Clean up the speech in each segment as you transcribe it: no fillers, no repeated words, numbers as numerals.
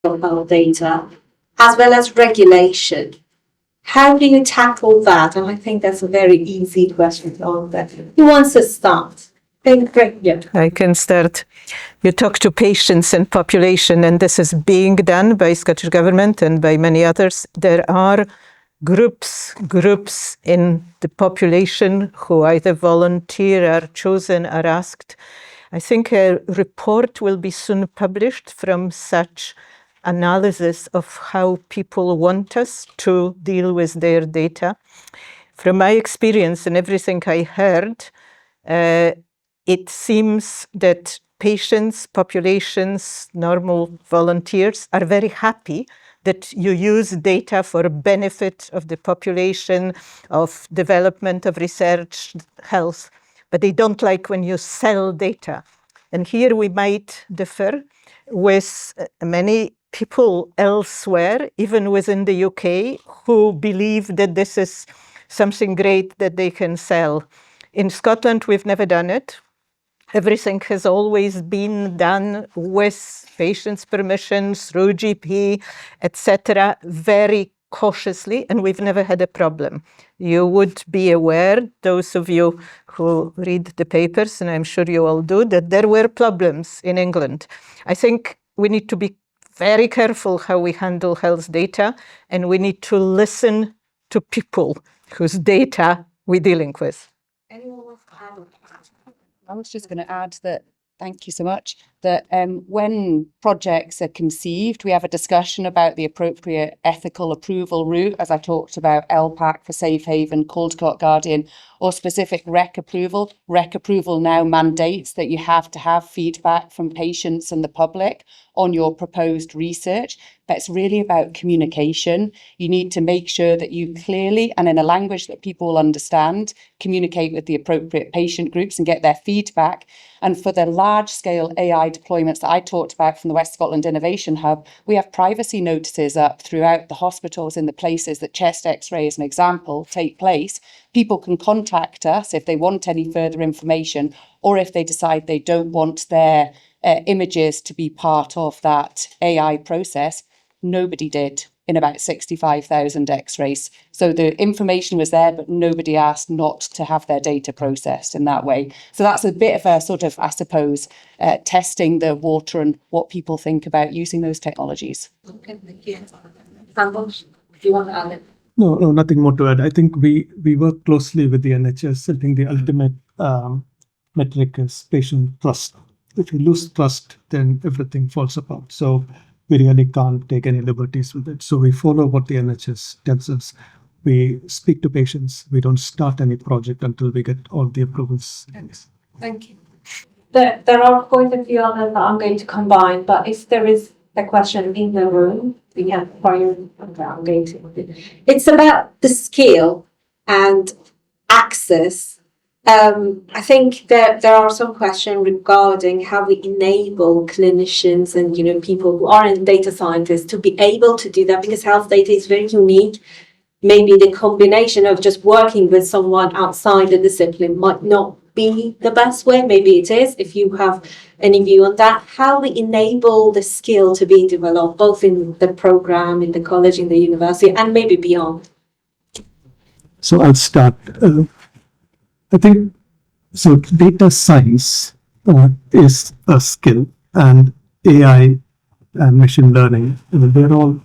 from our data, as well as regulation. How do you tackle that? And I think that's a very easy question to answer. Who wants to start? Yeah. I can start. You talk to patients and population, and this is being done by Scottish Government and by many others. There are groups in the population who either volunteer, are chosen, are asked. I think a report will be soon published from such analysis of how people want us to deal with their data. From my experience and everything I heard, it seems that patients, populations, normal volunteers are very happy that you use data for benefit of the population, of development of research, health, but they don't like when you sell data. And here we might differ with many people elsewhere, even within the UK, who believe that this is something great that they can sell. In Scotland, we've never done it. Everything has always been done with patients' permission, through GP, etc., very cautiously, and we've never had a problem. You would be aware, those of you who read the papers, and I'm sure you all do, that there were problems in England. I think we need to be very careful how we handle health data, and we need to listen to people whose data we're dealing with. Anyone wants to add? I was just going to add that, thank you so much, that when projects are conceived, we have a discussion about the appropriate ethical approval route, as I talked about LPAC for Safe Haven, Caldecott Guardian, or specific REC approval. REC approval now mandates that you have to have feedback from patients and the public on your proposed research, but it's really about communication. You need to make sure that you clearly and in a language that people will understand, communicate with the appropriate patient groups and get their feedback. And for the large-scale AI deployments that I talked about from the West Scotland Innovation Hub, we have privacy notices up throughout the hospitals in the places that chest X-ray, as an example, take place. People can contact us if they want any further information, or if they decide they don't want their images to be part of that AI process. Nobody did in about 65,000 X-rays. So the information was there, but nobody asked not to have their data processed in that way. So that's a bit of a sort of, I suppose, testing the water and what people think about using those technologies. Okay, thank you. Sandosh, do you want to add it? No, nothing more to add. I think we work closely with the NHS. I think the ultimate metric is patient trust. If you lose trust, then everything falls apart. So we really can't take any liberties with it. So we follow what the NHS tells us. We speak to patients. We don't start any project until we get all the approvals. Thank you. There are quite a few others that I'm going to combine, but if there is a question in the room, we have prior. I'm going to. It's about the skill and access. I think that there are some questions regarding how we enable clinicians and people who aren't data scientists to be able to do that, because health data is very unique. Maybe the combination of just working with someone outside the discipline might not be the best way. Maybe it is. If you have any view on that, how we enable the skill to be developed, both in the program, in the college, in the university, and maybe beyond. So I'll start. I think so. Data science is a skill, and AI and machine learning, they're all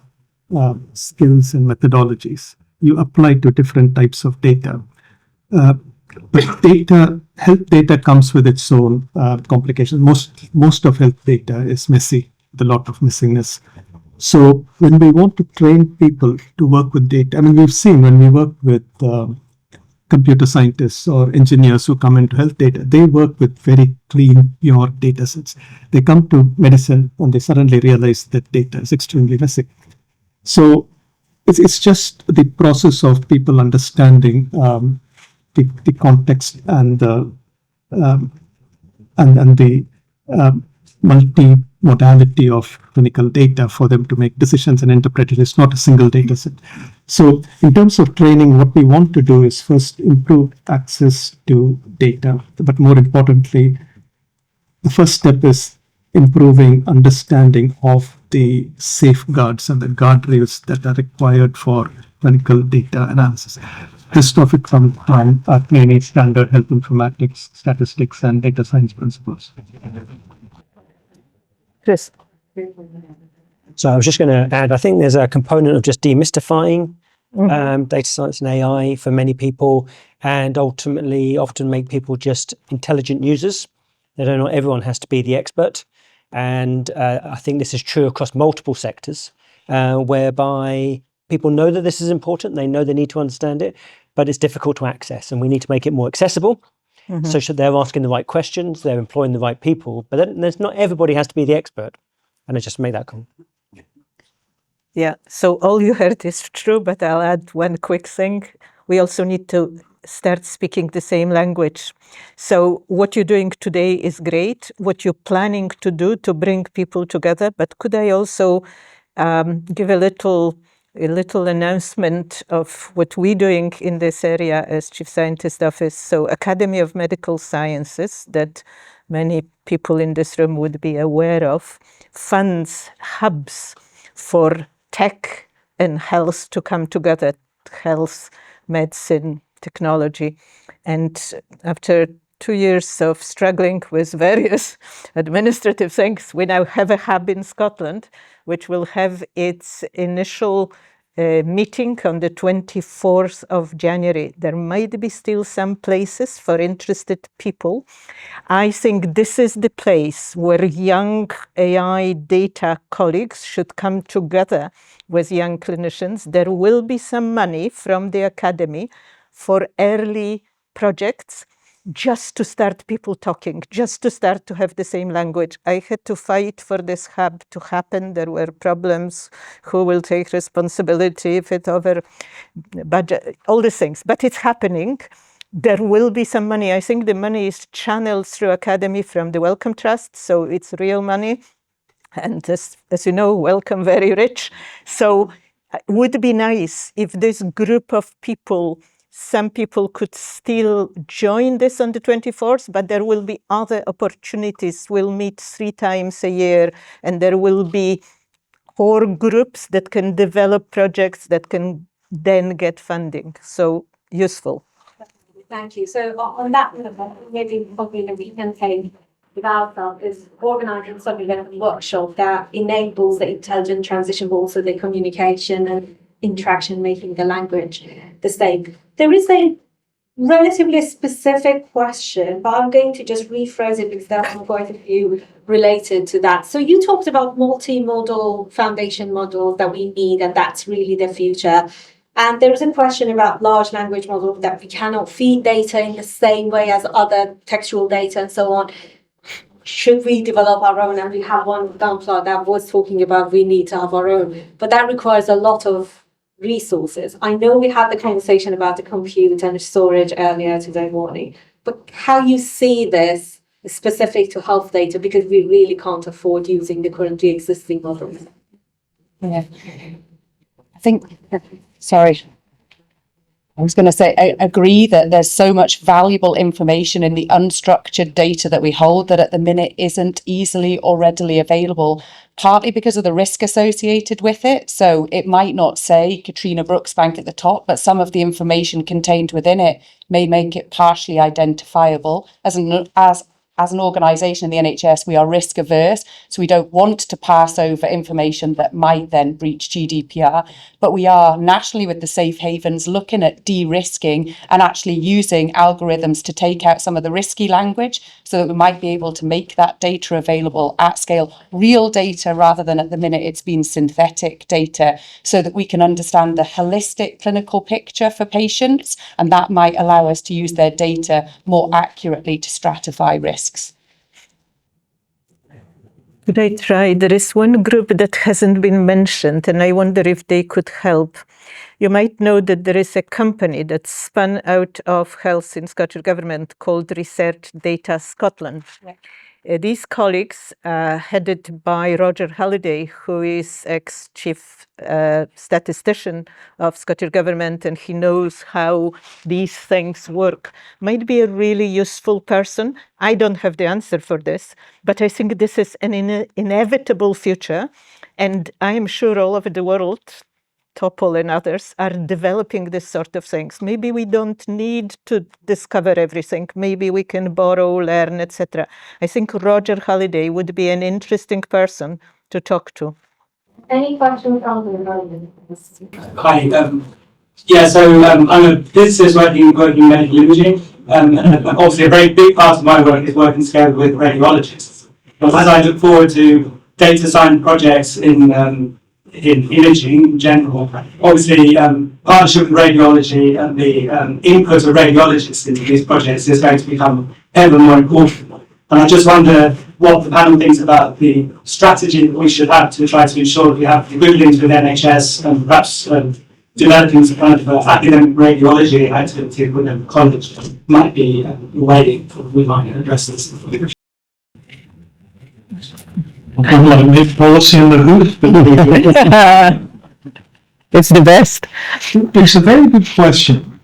skills and methodologies you apply to different types of data. But health data comes with its own complications. Most of health data is messy, with a lot of messiness. So when we want to train people to work with data, I mean, we've seen when we work with computer scientists or engineers who come into health data, they work with very clean, pure data sets. They come to medicine and they suddenly realize that data is extremely messy. So it's just the process of people understanding the context and the multi-modality of clinical data for them to make decisions and interpret it. It's not a single data set. So in terms of training, what we want to do is first improve access to data. But more importantly, the first step is improving understanding of the safeguards and the guardrails that are required for clinical data analysis. This topic comes from clearly standard health informatics, statistics, and data science principles. Chris. So I was just going to add, I think there's a component of just demystifying data science and AI for many people, and ultimately often make people just intelligent users. Not everyone has to be the expert. And I think this is true across multiple sectors, whereby people know that this is important, they know they need to understand it, but it's difficult to access, and we need to make it more accessible. So they're asking the right questions, they're employing the right people, but then there's not everybody has to be the expert. And I just make that comment. Yeah, so all you heard is true, but I'll add one quick thing. We also need to start speaking the same language. So what you're doing today is great, what you're planning to do to bring people together, but could I also give a little announcement of what we're doing in this area as Chief Scientist Office. So Academy of Medical Sciences, that many people in this room would be aware of, funds hubs for tech and health to come together, health, medicine, technology. And after 2 years of struggling with various administrative things, we now have a hub in Scotland, which will have its initial meeting on the 24th of January. There might be still some places for interested people. I think this is the place where young AI data colleagues should come together with young clinicians. There will be some money from the academy for early projects, just to start people talking, just to start to have the same language. I had to fight for this hub to happen. There were problems. Who will take responsibility if it's over budget, all these things. But it's happening. There will be some money. I think the money is channeled through Academy from the Wellcome Trust, so it's real money. And as you know, Wellcome very rich. So it would be nice if this group of people, some people could still join this on the 24th, but there will be other opportunities. We'll meet 3 times a year, and there will be core groups that can develop projects that can then get funding. So useful. Thank you. So on that level, maybe probably the weekend came with ourselves is organising some event and workshop that enables the intelligent transition, but also the communication and interaction, making the language the same. There is a relatively specific question, but I'm going to just rephrase it because there are quite a few related to that. So you talked about multimodal foundation models that we need, and that's really the future. And there is a question about large language models that we cannot feed data in the same way as other textual data and so on. Should we develop our own? And we have one example that was talking about we need to have our own, but that requires a lot of resources. I know we had the conversation about the compute and storage earlier today morning, but how you see this is specific to health data, because we really can't afford using the currently existing models. Yeah, I think, sorry. I was going to say, I agree that there's so much valuable information in the unstructured data that we hold that at the minute isn't easily or readily available, partly because of the risk associated with it. So it might not say Katrina Brooksbank at the top, but some of the information contained within it may make it partially identifiable. As an organisation in the NHS, we are risk averse, so we don't want to pass over information that might then breach GDPR. But we are nationally with the safe havens looking at de-risking and actually using algorithms to take out some of the risky language so that we might be able to make that data available at scale, real data rather than at the minute it's been synthetic data, so that we can understand the holistic clinical picture for patients, and that might allow us to use their data more accurately to stratify risk. Could I try? There is one group that hasn't been mentioned, and I wonder if they could help. You might know that there is a company that spun out of health in Scottish Government called Research Data Scotland. Yeah. These colleagues, headed by Roger Halliday, who is ex-chief statistician of Scottish Government, and he knows how these things work, might be a really useful person. I don't have the answer for this, but I think this is an inevitable future, and I am sure all over the world, Topol and others are developing this sort of things. Maybe we don't need to discover everything. Maybe we can borrow, learn, etc. I think Roger Halliday would be an interesting person to talk to. Any questions on the audience? Hi. I'm a physicist working in medical imaging. And obviously, a very big part of my work is working together with radiologists. But as I look forward to data science projects in imaging in general, obviously, partnership with radiology and the input of radiologists into these projects is going to become ever more important. And I just wonder what the panel thinks about the strategy that we should have to try to ensure that we have good links with NHS and perhaps developing some kind of academic radiology activity within the college might be a way we might address this. I'm like mid policy in the roof. It's the best. It's a very good question.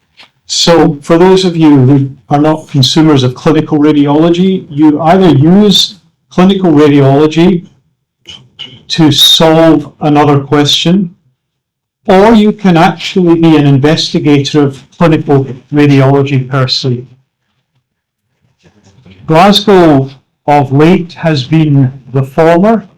So for those of you who are not consumers of clinical radiology, you either use clinical radiology to solve another question, or you can actually be an investigator of clinical radiology per se. Glasgow of late has been the former,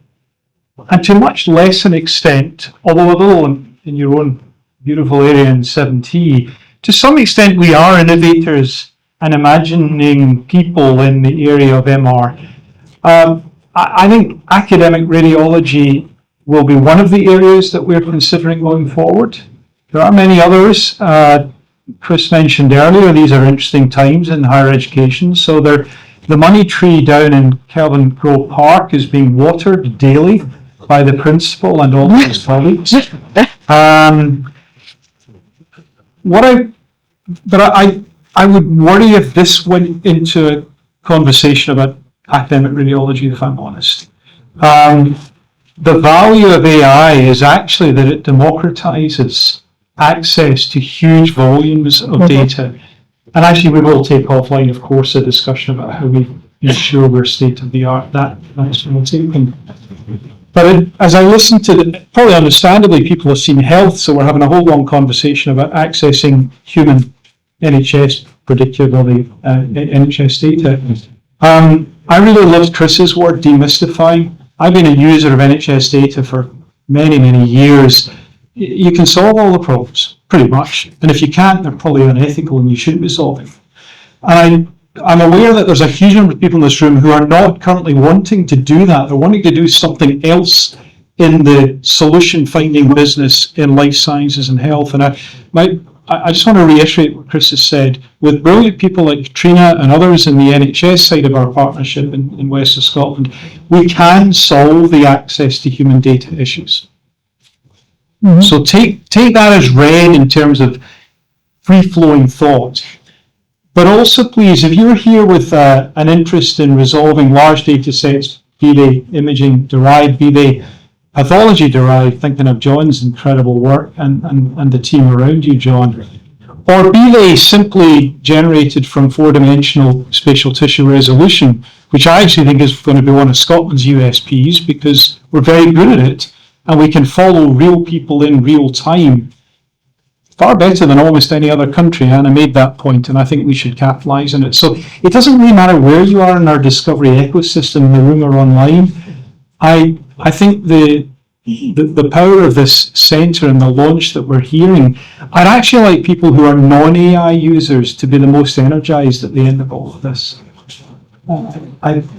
and to much less an extent, although a little in your own beautiful area in 7T, to some extent we are innovators and imagining people in the area of MR. I think academic radiology will be one of the areas that we're considering going forward. There are many others. Chris mentioned earlier, these are interesting times in higher education. So the money tree down in Kelvin Grove Park is being watered daily by the principal and all his colleagues. I would worry if this went into a conversation about academic radiology, if I'm honest. The value of AI is actually that it democratizes access to huge volumes of data. And actually, we will take offline, of course, a discussion about how we ensure we're state of the art. That's what we'll take. But as I listen to probably understandably, people have seen health, so we're having a whole long conversation about accessing human NHS, particularly NHS data. I really loved Chris's word, demystifying. I've been a user of NHS data for many, many years. You can solve all the problems, pretty much. And if you can't, they're probably unethical and you shouldn't be solving. And I'm aware that there's a huge number of people in this room who are not currently wanting to do that. They're wanting to do something else in the solution finding business in life sciences and health. And I just want to reiterate what Chris has said. With brilliant people like Katrina and others in the NHS side of our partnership in West of Scotland, we can solve the access to human data issues. Mm-hmm. So take that as read in terms of free-flowing thought. But also, please, if you're here with an interest in resolving large data sets, be they imaging derived, be they pathology derived, thinking of John's incredible work and the team around you, John, or be they simply generated from four-dimensional spatial tissue resolution, which I actually think is going to be one of Scotland's USPs because we're very good at it and we can follow real people in real time far better than almost any other country, and I made that point, and I think we should capitalise on it. So it doesn't really matter where you are in our discovery ecosystem, in the room or online. I think the power of this centre and the launch that we're hearing, I'd actually like people who are non-AI users to be the most energised at the end of all of this.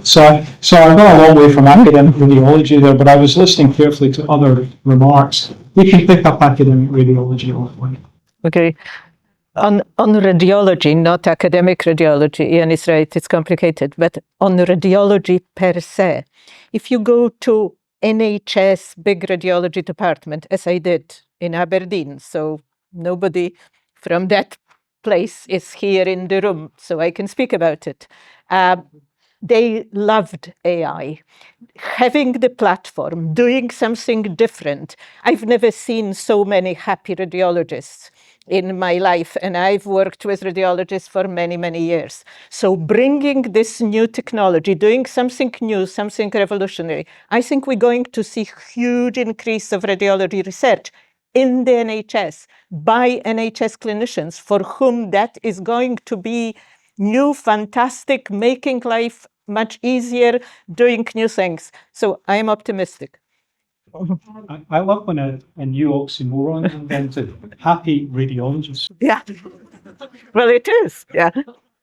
So I've gone a long way from academic radiology there, but I was listening carefully to other remarks. We can pick up academic radiology all the way. Okay. On radiology, not academic radiology, Iain is right, it's complicated, but on radiology per se, if you go to NHS big radiology department, as I did in Aberdeen, so nobody from that place is here in the room, so I can speak about it. they loved AI. Having the platform, doing something different. I've never seen so many happy radiologists in my life, and I've worked with radiologists for many, many years. So bringing this new technology, doing something new, something revolutionary, I think we're going to see huge increase of radiology research in the NHS by NHS clinicians for whom that is going to be new, fantastic, making life much easier, doing new things. So I am optimistic. I love when a new oxymoron is invented. Happy radiologists. Yeah. Well, it is. Yeah.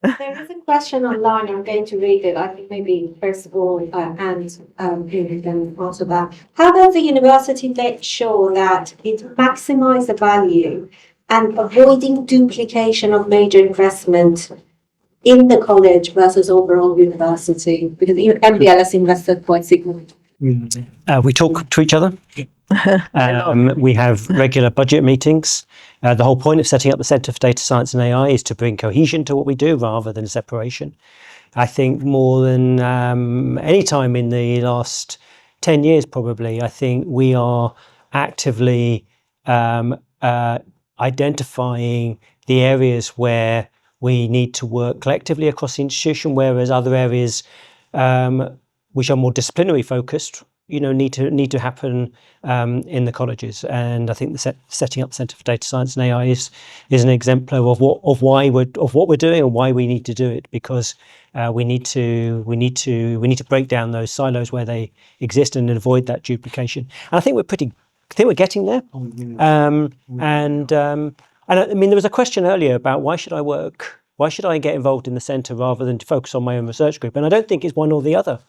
There is a question online. I'm going to read it. I think maybe first of all, you can answer that. How does the university make sure that it maximizes the value and avoiding duplication of major investment in the college versus overall university? Because MVLS invested quite significantly. We talk to each other. We have regular budget meetings. The whole point of setting up the Centre for Data Science and AI is to bring cohesion to what we do rather than separation. I think more than any time in the last 10 years, probably, I think we are actively identifying the areas where we need to work collectively across the institution, whereas other areas which are more disciplinary focused, need to happen in the colleges. And I think the setting up the Centre for Data Science and AI is an exemplar of what we're doing and why we need to do it, because we need to break down those silos where they exist and avoid that duplication. And I think we're getting there. And I mean, there was a question earlier about why should I get involved in the centre rather than to focus on my own research group? And I don't think it's one or the other.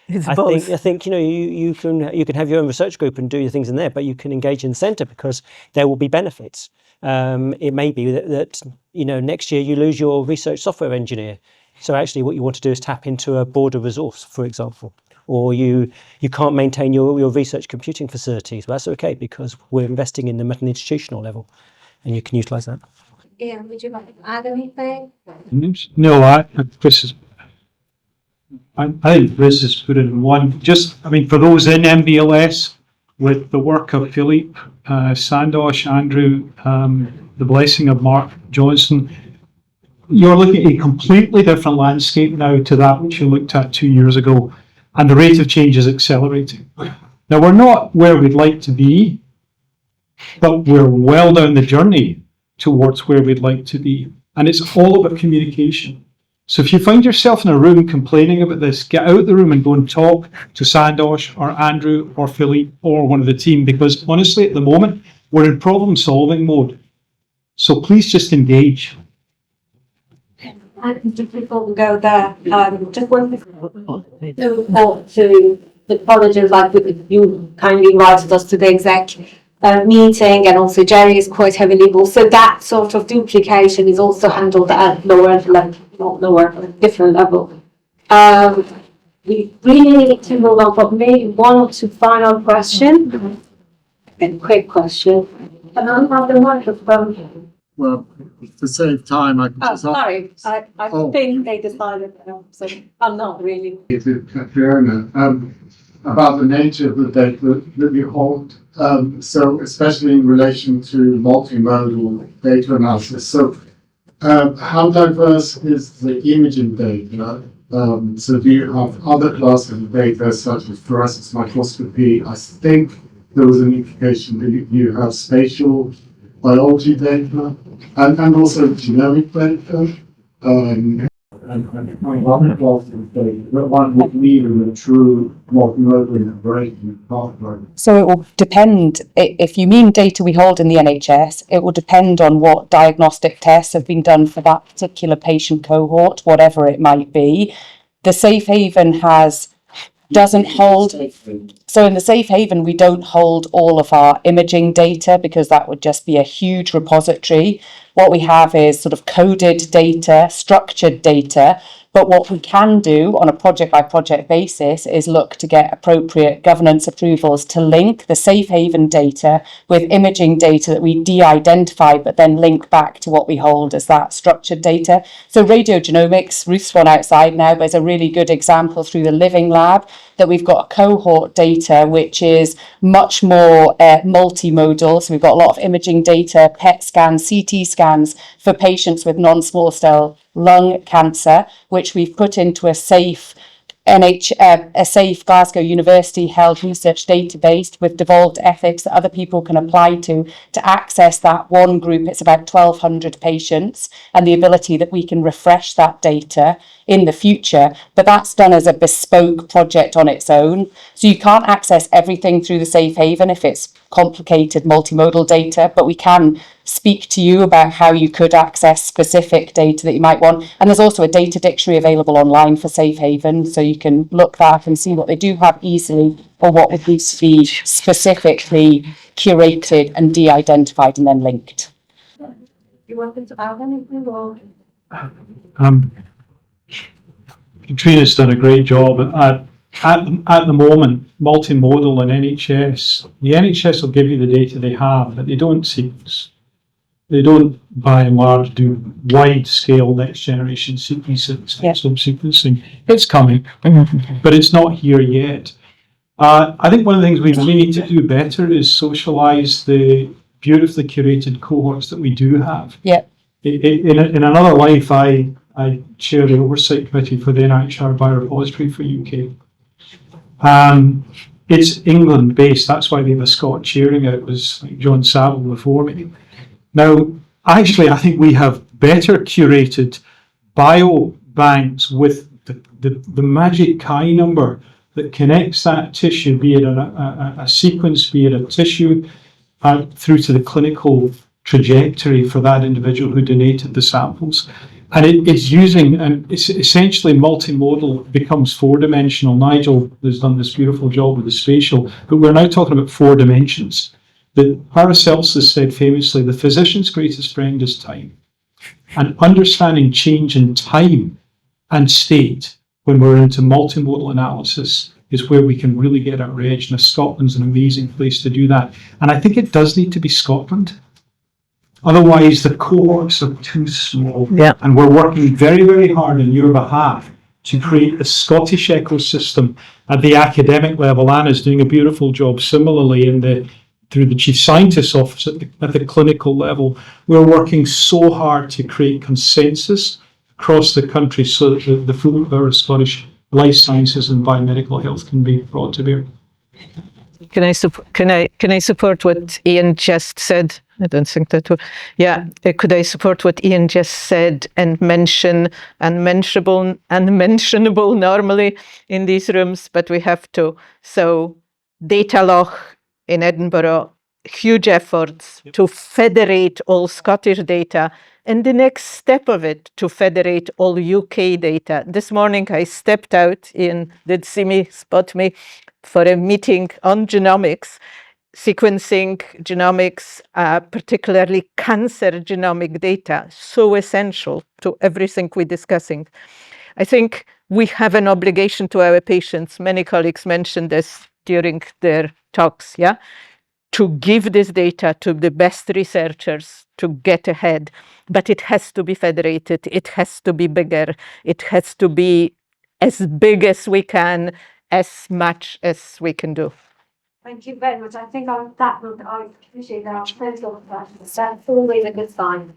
It's both. I think you can have your own research group and do your things in there, but you can engage in the centre because there will be benefits. It may be that next year you lose your research software engineer. So actually what you want to do is tap into a broader resource, for example. Or you can't maintain your research computing facilities. Well, that's okay because we're investing in them at an institutional level and you can utilise that. Iain, would you like to add anything? No, I think Chris has put it in one. For those in MVLS, with the work of Philippe, Sandosh, Andrew, the blessing of Mark Johnson, you're looking at a completely different landscape now to that which you looked at 2 years ago, and the rate of change is accelerating. Now, we're not where we'd like to be, but we're well down the journey towards where we'd like to be. And it's all about communication. So if you find yourself in a room complaining about this, get out the room and go and talk to Sandosh or Andrew or Philippe or one of the team, because honestly, at the moment, we're in problem-solving mode. So please just engage. And just before we go there, just one thing to report to the colleges, like you kindly invited us to the exec meeting, and also Jerry is quite heavily involved. So that sort of duplication is also handled at lower level, not lower, but different level. We really need to move on, but maybe one or two final questions. A quick question. And I'll have the microphone. Well, to save time, I can just sorry. I think they decided, so I'm not really. Fiona, about the nature of the data that you hold. So especially in relation to multimodal data analysis. So how diverse is the imaging data? So do you have other classes of data such as fluorescence microscopy? I think there was an indication that you have spatial biology data and also genomic data. And other classes of data that one would need in a true multimodal integration pathway. So it will depend, if you mean data we hold in the NHS, it will depend on what diagnostic tests have been done for that particular patient cohort, whatever it might be. The Safe Haven doesn't hold, so in the Safe Haven we don't hold all of our imaging data because that would just be a huge repository. What we have is sort of coded data, structured data, But what we can do on a project by project basis is look to get appropriate governance approvals to link the safe haven data with imaging data that we de-identify, but then link back to what we hold as that structured data. So radiogenomics, Ruth's one outside now, but it's a really good example through the Living Lab that we've got cohort data, which is much more multimodal. So we've got a lot of imaging data, PET scans, CT scans for patients with non-small cell lung cancer, which we've put into a safe Glasgow University held research database with devolved ethics that other people can apply to access that one group. It's about 1,200 patients, and the ability that we can refresh that data in the future. But that's done as a bespoke project on its own. So you can't access everything through the safe haven if it's complicated multimodal data, but we can speak to you about how you could access specific data that you might want. And there's also a data dictionary available online for Safe Haven, so you can look that and see what they do have easily or what would need to be specifically curated and de-identified and then linked. You wanted to add anything or? Katrina's done a great job at the moment, multimodal and NHS. The NHS will give you the data they have, but they don't sequence. They don't, by and large, do wide-scale next-generation sequencing, sequencing. It's coming, but it's not here yet. I think one of the things we really need to do better is socialise the beautifully curated cohorts that we do have. Yeah. In another life, I chair the oversight committee for the NIHR Biorepository for UK. It's England-based, that's why we have a Scot chairing it. It was like John Saville before me. Now, actually, I think we have better curated biobanks with the magic chi number that connects that tissue, be it a sequence, be it a tissue, through to the clinical trajectory for that individual who donated the samples. And it's using, and it's essentially multimodal, becomes four-dimensional. Nigel has done this beautiful job with the spatial, but we're now talking about 4 dimensions. Paracelsus said famously, the physician's greatest friend is time. And understanding change in time and state when we're into multimodal analysis is where we can really get our edge. And Scotland's an amazing place to do that. And I think it does need to be Scotland. Otherwise, the cohorts are too small. Yeah. And we're working very, very hard on your behalf to create a Scottish ecosystem at the academic level. Anna's doing a beautiful job similarly through the Chief Scientist's Office at the clinical level. We're working so hard to create consensus across the country so that the full power of Scottish life sciences and biomedical health can be brought to bear. Can I support what Iain just said? I don't think that will. Yeah, could I support what Iain just said and mention unmentionable normally in these rooms, but we have to. So Data Loch in Edinburgh, huge efforts to federate all Scottish data, and the next step of it to federate all UK data. This morning I stepped out, Iain did spot me, for a meeting on genomics, sequencing genomics, particularly cancer genomic data, so essential to everything we're discussing. I think we have an obligation to our patients. Many colleagues mentioned this during their talks, to give this data to the best researchers to get ahead. But it has to be federated, it has to be bigger, it has to be as big as we can, as much as we can do. Thank you very much. I think on that note, I appreciate that. That's always a good sign.